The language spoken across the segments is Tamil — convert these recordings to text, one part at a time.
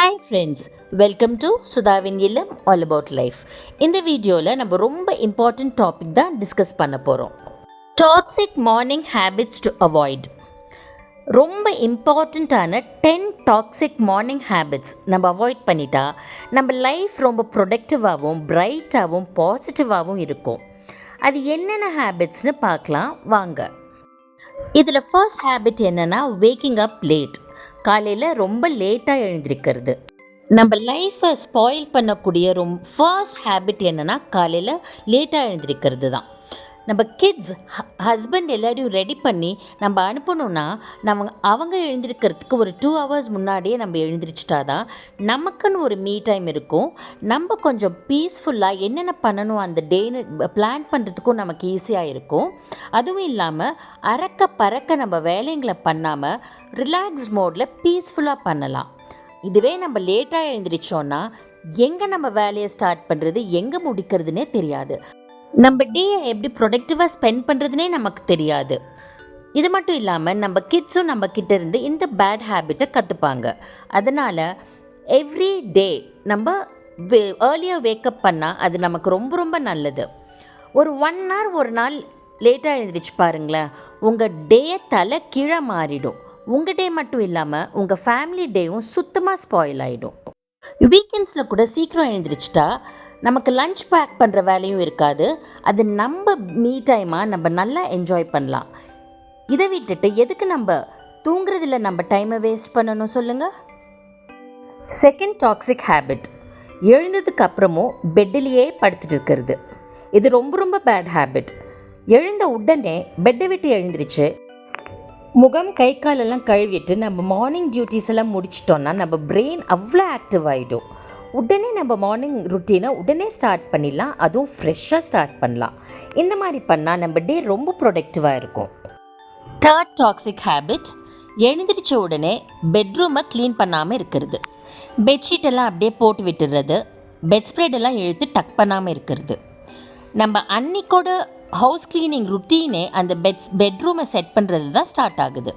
ஹாய் ஃப்ரெண்ட்ஸ், வெல்கம் டு சுதாவின் இல்லம் ஆல் அபவுட் லைஃப். இந்த வீடியோவில் நம்ம ரொம்ப இம்பார்ட்டண்ட் டாபிக் தான் டிஸ்கஸ் பண்ண போகிறோம். Toxic morning habits to avoid. ரொம்ப இம்பார்ட்டண்ட்டான 10 டாக்ஸிக் மார்னிங் ஹேபிட்ஸ் நம்ம அவாய்ட் பண்ணிட்டா நம்ம லைஃப் ரொம்ப ப்ரொடக்டிவாகவும் பிரைட்டாகவும் பாசிட்டிவாகவும் இருக்கும். அது என்னென்ன ஹேபிட்ஸ்னு பார்க்கலாம் வாங்க. இதில் ஃபர்ஸ்ட் ஹேபிட் என்னென்னா வேக்கிங் அப் லேட். காலையில் ரொம்ப லேட்டாக எழுந்திருக்கிறது. நம்ம லைஃப்பை ஸ்பாயில் பண்ணக்கூடிய ஃபர்ஸ்ட் ஹேபிட் என்னென்னா காலையில் லேட்டாக எழுந்திருக்கிறது தான். நம்ம கிட்ஸ் ஹஸ்பண்ட் எல்லோரையும் ரெடி பண்ணி நம்ம அனுப்பணுன்னா அவங்க எழுந்திருக்கிறதுக்கு ஒரு 2 hours முன்னாடியே நம்ம எழுந்திரிச்சிட்டா தான் நமக்குன்னு ஒரு மீ டைம் இருக்கும். நம்ம கொஞ்சம் பீஸ்ஃபுல்லாக என்னென்ன பண்ணணும் அந்த டேன்னு பிளான் பண்ணுறதுக்கும் நமக்கு ஈஸியாக இருக்கும். அதுவும் இல்லாமல் அறக்க பறக்க நம்ம வேலைங்களை பண்ணாமல் ரிலாக்ஸ் மோடில் பீஸ்ஃபுல்லாக பண்ணலாம். இதுவே நம்ம லேட்டாக எழுந்திரிச்சோன்னா எங்கே நம்ம வேலையை ஸ்டார்ட் பண்ணுறது எங்கே முடிக்கிறதுனே தெரியாது. நம்ம டேயை எப்படி ப்ரொடக்டிவாக ஸ்பெண்ட் பண்ணுறதுனே நமக்கு தெரியாது. இது மட்டும் இல்லாமல் நம்ம கிட்ஸும் நம்ம கிட்ட இருந்து இந்த பேட் ஹேபிட்டை கற்றுப்பாங்க. அதனால் எவ்ரி டே நம்ம ஏர்லியாக வேக்கப் பண்ணால் அது நமக்கு ரொம்ப ரொம்ப நல்லது. ஒரு 1 hour ஒரு நாள் லேட்டாக எழுந்திரிச்சு பாருங்களேன், உங்கள் டேயை தலை கீழே மாறிடும். உங்கள் டே மட்டும் இல்லாமல் உங்கள் ஃபேமிலி டேவும் சுத்தமாக ஸ்பாயில் ஆகிடும். வீக்கெண்ட்ஸில் கூட சீக்கிரம் எழுந்திரிச்சிட்டா நமக்கு லஞ்ச் பேக் பண்ணுற வேலையும் இருக்காது. அது நம்ம மீ டைமாக நம்ம நல்லா என்ஜாய் பண்ணலாம். இதை விட்டுட்டு எதுக்கு நம்ம தூங்குறதில் நம்ம டைமை வேஸ்ட் பண்ணணும் சொல்லுங்கள். செகண்ட் டாக்ஸிக் ஹேபிட், எழுந்ததுக்கு அப்புறமும் பெட்டிலேயே படுத்துட்டு இருக்கிறது. இது ரொம்ப ரொம்ப பேட் ஹேபிட். எழுந்த உடனே பெட்டை விட்டு எழுந்திரிச்சு முகம் கை காலெல்லாம் கழுவிட்டு நம்ம மார்னிங் டியூட்டிஸ் எல்லாம் முடிச்சிட்டோன்னா நம்ம பிரெயின் அவ்வளோ ஆக்டிவ் ஆகிடும். உடனே நம்ம மார்னிங் ருட்டீனை உடனே ஸ்டார்ட் பண்ணிடலாம், அதுவும் ஃப்ரெஷ்ஷாக ஸ்டார்ட் பண்ணலாம். இந்த மாதிரி பண்ணால் நம்ம டே ரொம்ப ப்ரொடக்டிவாக இருக்கும். தேர்ட் டாக்ஸிக் ஹேபிட், எழுந்திரிச்ச உடனே பெட்ரூமை க்ளீன் பண்ணாமல் இருக்கிறது. பெட்ஷீட்டெல்லாம் அப்படியே போட்டு விட்டுறது, பெட் ஸ்ப்ரெடெல்லாம் இழுத்து டக் பண்ணாமல் இருக்கிறது. நம்ம அன்னைக்கோட ஹவுஸ் க்ளீனிங் ருட்டீனே அந்த பெட்ரூமை செட் பண்ணுறது தான் ஸ்டார்ட் ஆகுது.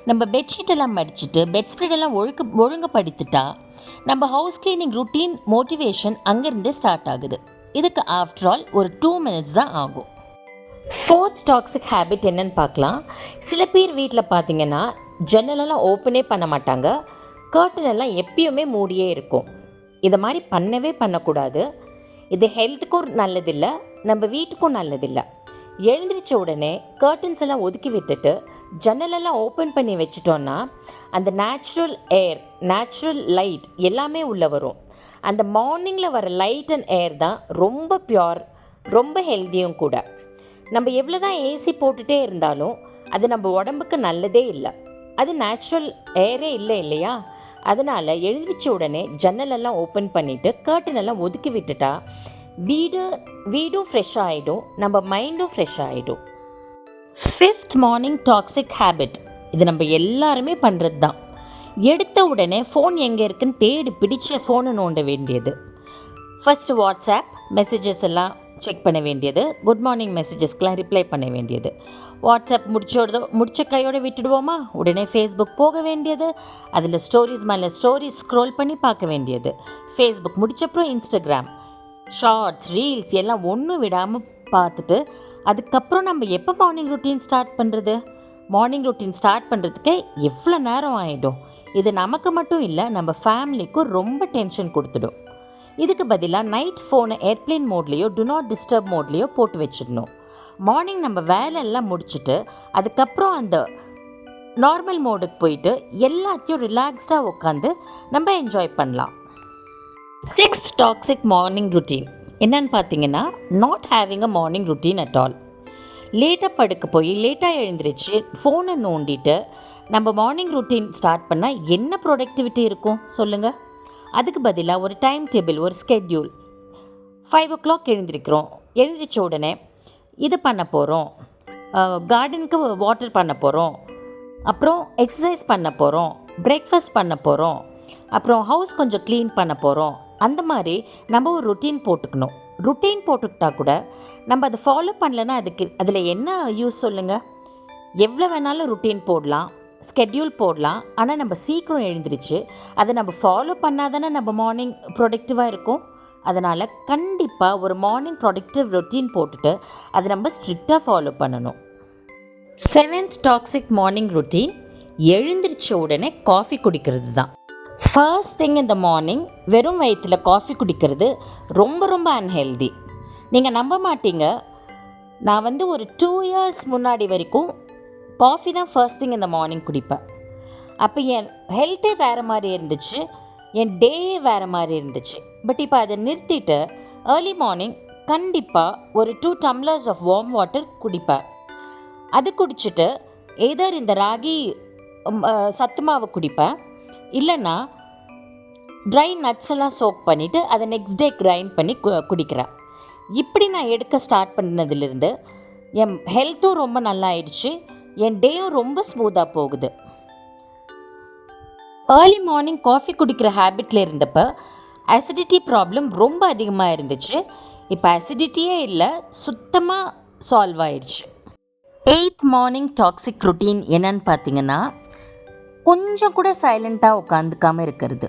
நம்ம பெட்ஷீட்டெல்லாம் மடிச்சுட்டு பெட் ஸ்ப்ரெடெல்லாம் ஒழுங்குபடுத்திட்டா நம்ம ஹவுஸ் க்ளீனிங் ருட்டீன் மோட்டிவேஷன் அங்கேருந்து ஸ்டார்ட் ஆகுது. இதுக்கு ஆஃப்டர் ஆல் ஒரு 2 minutes தான் ஆகும். ஃபோர்த் டாக்ஸிக் ஹேபிட் என்னன்னு பார்க்கலாம். சில பேர் வீட்டில் பார்த்தீங்கன்னா ஜன்னலெல்லாம் ஓப்பனே பண்ண மாட்டாங்க, கர்டன் எல்லாம் எப்பயுமே மூடியே இருக்கும். இதை மாதிரி பண்ணவே பண்ணக்கூடாது. இது ஹெல்த்துக்கும் நல்லதில்லை, நம்ம வீட்டுக்கும் நல்லதில்லை. எழுந்திரிச்ச உடனே கர்டன்ஸ் எல்லாம் ஒதுக்கி விட்டுட்டு ஜன்னலெல்லாம் ஓப்பன் பண்ணி வச்சிட்டோன்னா அந்த நேச்சுரல் ஏர் நேச்சுரல் லைட் எல்லாமே உள்ளே வரும். அந்த மார்னிங்கில் வர லைட் அண்ட் ஏர் தான் ரொம்ப பியூர், ரொம்ப ஹெல்த்தியும் கூட. நம்ம எவ்வளோ தான் ஏசி போட்டுகிட்டே இருந்தாலும் அது நம்ம உடம்புக்கு நல்லதே இல்லை. அது நேச்சுரல் ஏரே இல்லை இல்லையா? அதனால் எழுந்திரிச்ச உடனே ஜன்னலெல்லாம் ஓப்பன் பண்ணிவிட்டு கர்டன் எல்லாம் ஒதுக்கி விட்டுட்டா வீடும் ஃப்ரெஷ் ஆகிடும், நம்ம மைண்டும் ஃப்ரெஷ் ஆகிடும். ஃபிஃப்த் மார்னிங் டாக்ஸிக் ஹேபிட், இது நம்ம எல்லாருமே பண்ணுறது தான். எடுத்த உடனே ஃபோன் எங்கே இருக்குன்னு தேடி பிடிச்ச ஃபோனை நோண்ட வேண்டியது. ஃபஸ்ட்டு வாட்ஸ்அப் மெசேஜஸ் எல்லாம் செக் பண்ண வேண்டியது, குட் மார்னிங் மெசேஜஸ்க்கெலாம் ரிப்ளை பண்ண வேண்டியது. வாட்ஸ்அப் முடிச்ச கையோடு விட்டுடுவோமா, உடனே ஃபேஸ்புக் போக வேண்டியது, அதில் ஸ்டோரிஸ் மேலே ஸ்டோரிஸ் ஸ்க்ரோல் பண்ணி பார்க்க வேண்டியது. ஃபேஸ்புக் முடிச்சப்புறம் இன்ஸ்டாகிராம், ஷார்ட்ஸ், ரீல்ஸ் எல்லாம் ஒன்றும் விடாமல் பார்த்துட்டு அதுக்கப்புறம் நம்ம எப்போ மார்னிங் ரொட்டீன் ஸ்டார்ட் பண்ணுறது? மார்னிங் ரொட்டீன் ஸ்டார்ட் பண்ணுறதுக்கு எவ்வளோ நேரம் ஆகிடும். இது நமக்கு மட்டும் இல்லை, நம்ம ஃபேமிலிக்கும் ரொம்ப டென்ஷன் கொடுத்துடும். இதுக்கு பதிலாக நைட் ஃபோனை ஏர்ப்ளேன் மோட்லேயோ டு நாட் டிஸ்டர்ப் மோட்லேயோ போட்டு வச்சிடணும். மார்னிங் நம்ம வேலையெல்லாம் முடிச்சுட்டு அதுக்கப்புறம் அந்த நார்மல் மோடுக்கு போயிட்டு எல்லாத்தையும் ரிலாக்ஸ்டாக உட்காந்து நம்ம என்ஜாய் பண்ணலாம். சிக்ஸ்த் டாக்ஸிக் மார்னிங் ருட்டீன் என்னன்னு பார்த்தீங்கன்னா not having a morning routine at all. லேட்டாக படுக்க போய் லேட்டாக எழுந்திரிச்சு ஃபோனை நோண்டிட்டு நம்ம மார்னிங் ருட்டீன் ஸ்டார்ட் பண்ணால் என்ன ப்ரொடக்டிவிட்டி இருக்கும் சொல்லுங்கள்? அதுக்கு பதிலாக ஒரு டைம் டேபிள், ஒரு ஸ்கெட்யூல். 5 o'clock எழுந்திரிக்கிறோம், எழுந்திரிச்ச உடனே இது பண்ண போகிறோம், கார்டனுக்கு வாட்டர் பண்ண போகிறோம், அப்புறம் எக்ஸசைஸ் பண்ண போகிறோம், பிரேக்ஃபாஸ்ட் பண்ண போகிறோம், அப்புறம் ஹவுஸ் கொஞ்சம் க்ளீன் பண்ண போகிறோம். அந்த மாதிரி நம்ம ஒரு ருட்டீன் போட்டுக்கணும். ருட்டீன் போட்டுக்கிட்டா கூட நம்ம அதை ஃபாலோ பண்ணலைன்னா அதில் என்ன யூஸ் சொல்லுங்கள்? எவ்வளோ வேணாலும் ருட்டீன் போடலாம், ஸ்கெட்யூல் போடலாம். ஆனால் நம்ம சீக்கிரம் எழுந்திரிச்சு அதை நம்ம ஃபாலோ பண்ணால் தானே நம்ம மார்னிங் ப்ரொடக்டிவாக இருக்கும். அதனால் கண்டிப்பாக ஒரு மார்னிங் ப்ரொடக்டிவ் ரொட்டீன் போட்டுட்டு அதை நம்ம ஸ்ட்ரிக்டாக ஃபாலோ பண்ணணும். 7th டாக்ஸிக் மார்னிங் ரொட்டீன், எழுந்திரிச்ச உடனே காஃபி குடிக்கிறது தான். ஃபர்ஸ்ட் திங் இந்த மார்னிங் வெறும் வயிற்றில் காஃபி குடிக்கிறது ரொம்ப ரொம்ப அன்ஹெல்தி. நீங்கள் நம்ப மாட்டீங்க, நான் ஒரு 2 years முன்னாடி வரைக்கும் காஃபி தான் ஃபர்ஸ்ட் திங் இந்த மார்னிங் குடிப்பேன். அப்போ என் ஹெல்த்தே வேறு மாதிரி இருந்துச்சு, என் டேயே வேறு மாதிரி இருந்துச்சு. பட் இப்போ அதை நிறுத்திட்டு ஏர்லி மார்னிங் கண்டிப்பாக ஒரு 2 tumblers ஆஃப் வார்ம் வாட்டர் குடிப்பேன். அது குடிச்சிட்டு எதர் இந்த ராகி சத்து மாவு குடிப்பேன், இல்லைன்னா ட்ரை நட்ஸ் எல்லாம் சோக் பண்ணிவிட்டு அதை நெக்ஸ்ட் டே கிரைண்ட் பண்ணி குடிக்கிறேன். இப்படி நான் எடுக்க ஸ்டார்ட் பண்ணதிலிருந்து என் ஹெல்த்தும் ரொம்ப நல்லா ஆயிடுச்சு, என் டேயும் ரொம்ப ஸ்மூத்தாக போகுது. ஏர்லி மார்னிங் காஃபி குடிக்கிற ஹேபிட்டில் இருந்தப்போ அசிடிட்டி ப்ராப்ளம் ரொம்ப அதிகமாக இருந்துச்சு. இப்போ அசிடிட்டியே இல்லை, சுத்தமாக சால்வ் ஆயிடுச்சு. 8th மார்னிங் டாக்ஸிக் ரொட்டீன் என்னன்னு பார்த்தீங்கன்னா, கொஞ்சம் கூட சைலண்ட்டாக உட்காந்துக்காமல் இருக்கிறது.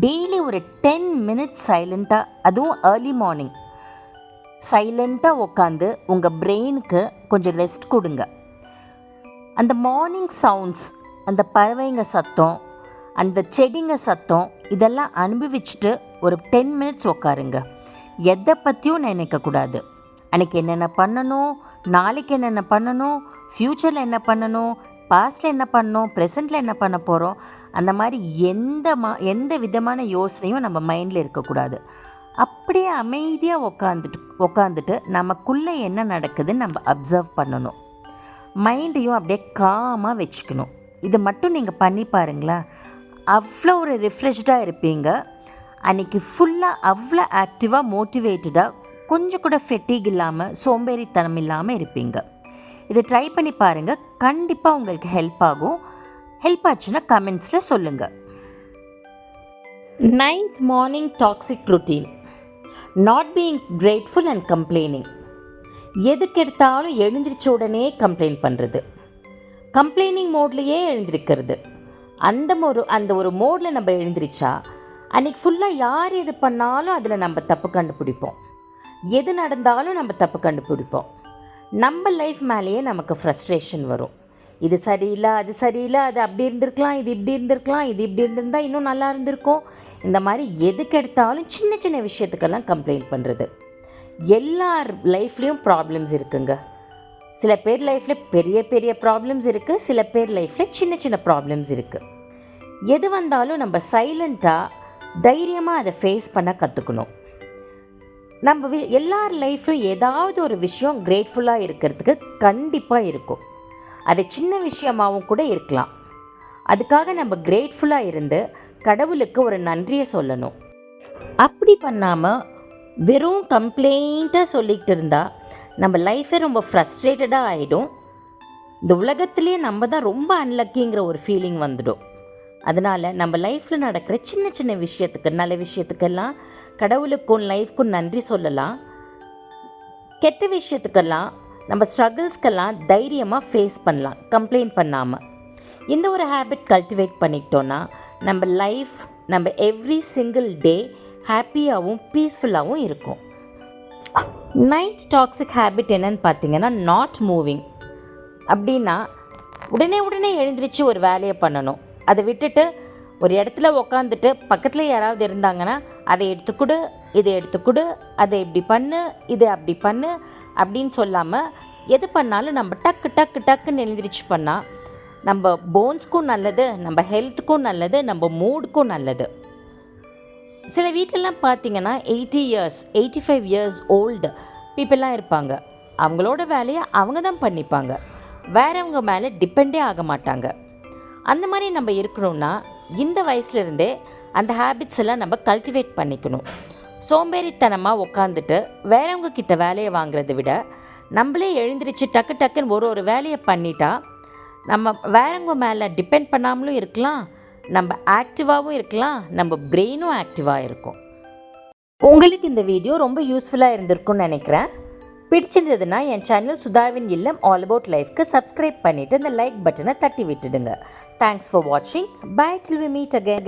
டெய்லி ஒரு 10 minutes சைலண்ட்டாக, அதுவும் ஏர்லி மார்னிங் சைலண்ட்டாக உட்காந்து உங்கள் பிரெயினுக்கு கொஞ்சம் ரெஸ்ட் கொடுங்க. அந்த மார்னிங் சவுண்ட்ஸ், அந்த பறவைங்க சத்தம், அந்த செடிங்க சத்தம், இதெல்லாம் அனுபவிச்சுட்டு ஒரு 10 minutes உட்காருங்க. எதை பற்றியும் நினைக்கக்கூடாது. அன்றைக்கி என்னென்ன பண்ணணும், நாளைக்கு என்னென்ன பண்ணணும், ஃப்யூச்சரில் என்ன பண்ணணும், பாஸ்டில் என்ன பண்ணணும், ப்ரெசண்ட்டில் என்ன பண்ண போகிறோம், அந்த மாதிரி எந்த விதமான யோசனையும் நம்ம மைண்டில் இருக்கக்கூடாது. அப்படியே அமைதியாக உட்காந்துட்டு நமக்குள்ளே என்ன நடக்குதுன்னு நம்ம அப்சர்வ் பண்ணணும். மைண்டையும் அப்படியே காமாக வச்சுக்கணும். இது மட்டும் நீங்கள் பண்ணி பாருங்களேன், அவ்வளோ ஒரு ரிஃப்ரெஷ்டாக இருப்பீங்க. அன்றைக்கி ஃபுல்லாக அவ்வளோ ஆக்டிவாக, மோட்டிவேட்டடாக, கொஞ்சம் கூட ஃபெட்டிக் இல்லாமல், சோம்பேறித்தனம் இல்லாமல் இருப்பீங்க. இதை ட்ரை பண்ணி பாருங்கள், கண்டிப்பாக உங்களுக்கு ஹெல்ப் ஆகும். ஹெல்ப் ஆச்சுன்னா கமெண்ட்ஸில் சொல்லுங்கள். 9th morning toxic routine, not being grateful and complaining. எதுக்கு எடுத்தாலும் எழுந்திரிச்ச உடனே கம்ப்ளைண்ட் பண்ணுறது, கம்ப்ளைனிங் மோட்லேயே எழுந்திருக்கிறது. அந்த ஒரு மோடில் நம்ம எழுந்திரிச்சா அன்றைக்கி ஃபுல்லாக யார் எது பண்ணாலும் அதில் நம்ம தப்பு கண்டுபிடிப்போம், எது நடந்தாலும் நம்ம தப்பு கண்டுபிடிப்போம். நம்ம லைஃப் மேலேயே நமக்கு ஃப்ரஸ்ட்ரேஷன் வரும். இது சரியில்லை, அது சரியில்லை, அது அப்படி இருந்திருக்கலாம், இது இப்படி இருந்திருக்கலாம், இது இப்படி இருந்திருந்தால் இன்னும் நல்லா இருந்திருக்கும். இந்த மாதிரி எதுக்கு எடுத்தாலும் சின்ன சின்ன விஷயத்துக்கெல்லாம் கம்ப்ளைண்ட் பண்ணுறது. எல்லார் லைஃப்லேயும் ப்ராப்ளம்ஸ் இருக்குங்க. சில பேர் லைஃப்பில் பெரிய பெரிய ப்ராப்ளம்ஸ் இருக்குது, சில பேர் லைஃப்பில் சின்ன சின்ன ப்ராப்ளம்ஸ் இருக்குது. எது வந்தாலும் நம்ம சைலண்ட்டாக தைரியமாக அதை ஃபேஸ் பண்ண கற்றுக்கணும். நம்ம எல்லார் லைஃப்லையும் ஏதாவது ஒரு விஷயம் கிரேட்ஃபுல்லாக இருக்கிறதுக்கு கண்டிப்பாக இருக்கும். அது சின்ன விஷயமாகவும் கூட இருக்கலாம். அதுக்காக நம்ம கிரேட்ஃபுல்லாக இருந்து கடவுளுக்கு ஒரு நன்றியை சொல்லணும். அப்படி பண்ணாமல் வெறும் கம்ப்ளைண்ட்டாக சொல்லிக்கிட்டு இருந்தால் நம்ம லைஃபே ரொம்ப ஃப்ரஸ்ட்ரேட்டடாக ஆகிடும். இந்த உலகத்துலேயே நம்ம தான் ரொம்ப அன்லக்கிங்கிற ஒரு ஃபீலிங் வந்துடும். அதனால் நம்ம லைஃப்பில் நடக்கிற சின்ன சின்ன விஷயத்துக்கு, நல்ல விஷயத்துக்கெல்லாம் கடவுளுக்கும் லைஃப்க்கும் நன்றி சொல்லலாம். கெட்ட விஷயத்துக்கெல்லாம், நம்ம ஸ்ட்ரகிள்ஸ்க்கெல்லாம் தைரியமாக ஃபேஸ் பண்ணலாம், கம்ப்ளைண்ட் பண்ணாமல். இந்த ஒரு ஹேபிட் கல்டிவேட் பண்ணிக்கிட்டோன்னா நம்ம லைஃப், நம்ம எவ்ரி சிங்கிள் டே ஹாப்பியாகவும் பீஸ்ஃபுல்லாகவும் இருக்கும். 9th டாக்ஸிக் ஹேபிட் என்னன்னு பார்த்தீங்கன்னா, நாட் மூவிங். அப்படின்னா உடனே எழுந்திரிச்சு ஒரு வேலையை பண்ணணும். அதை விட்டுட்டு ஒரு இடத்துல உக்காந்துட்டு பக்கத்தில் யாராவது இருந்தாங்கன்னா அதை எடுத்துக்கொடு, இதை எடுத்துக்கொடு, அதை இப்படி பண்ணு, இதை அப்படி பண்ணு அப்படின்னு சொல்லாமல் எது பண்ணாலும் நம்ம டக்குன்னு எழுந்திரிச்சு பண்ணால் நம்ம போன்ஸ்க்கும் நல்லது, நம்ம ஹெல்த்துக்கும் நல்லது, நம்ம மூடுக்கும் நல்லது. சில வீட்டிலலாம் பார்த்திங்கன்னா 80 years 85 years ஓல்டு பீப்புளெலாம் இருப்பாங்க. அவங்களோட வேலையை அவங்க தான் பண்ணிப்பாங்க, வேறவங்க மேலே டிபெண்டே ஆக மாட்டாங்க. அந்த மாதிரி நம்ம இருக்கணும்னா இந்த வயசுலேருந்தே அந்த ஹேபிட்ஸ் எல்லாம் நம்ம கல்டிவேட் பண்ணிக்கணும். சோம்பேறித்தனமாக உட்காந்துட்டு வேறவங்க கிட்ட வேலையை வாங்குறதை விட நம்மளே எழுந்திரிச்சு டக்குன்னு ஒரு வேலையை பண்ணிட்டா நம்ம வேறவங்க மேலே டிபெண்ட் பண்ணாமலும் இருக்கலாம், நம்ம ஆக்டிவாகவும் இருக்கலாம், நம்ம பிரெயினும் ஆக்டிவாக இருக்கும். உங்களுக்கு இந்த வீடியோ ரொம்ப யூஸ்ஃபுல்லாக இருந்திருக்கும்னு நினைக்கிறேன். பிடிச்சிருந்ததுன்னா என் சேனல் சுதாவின் இல்லம் ஆல் அபவுட் லைஃப்க்கு சப்ஸ்கிரைப் பண்ணிவிட்டு இந்த லைக் பட்டனை தட்டி விட்டுடுங்க. தேங்க்ஸ் ஃபார் வாட்சிங். Bye till we meet again.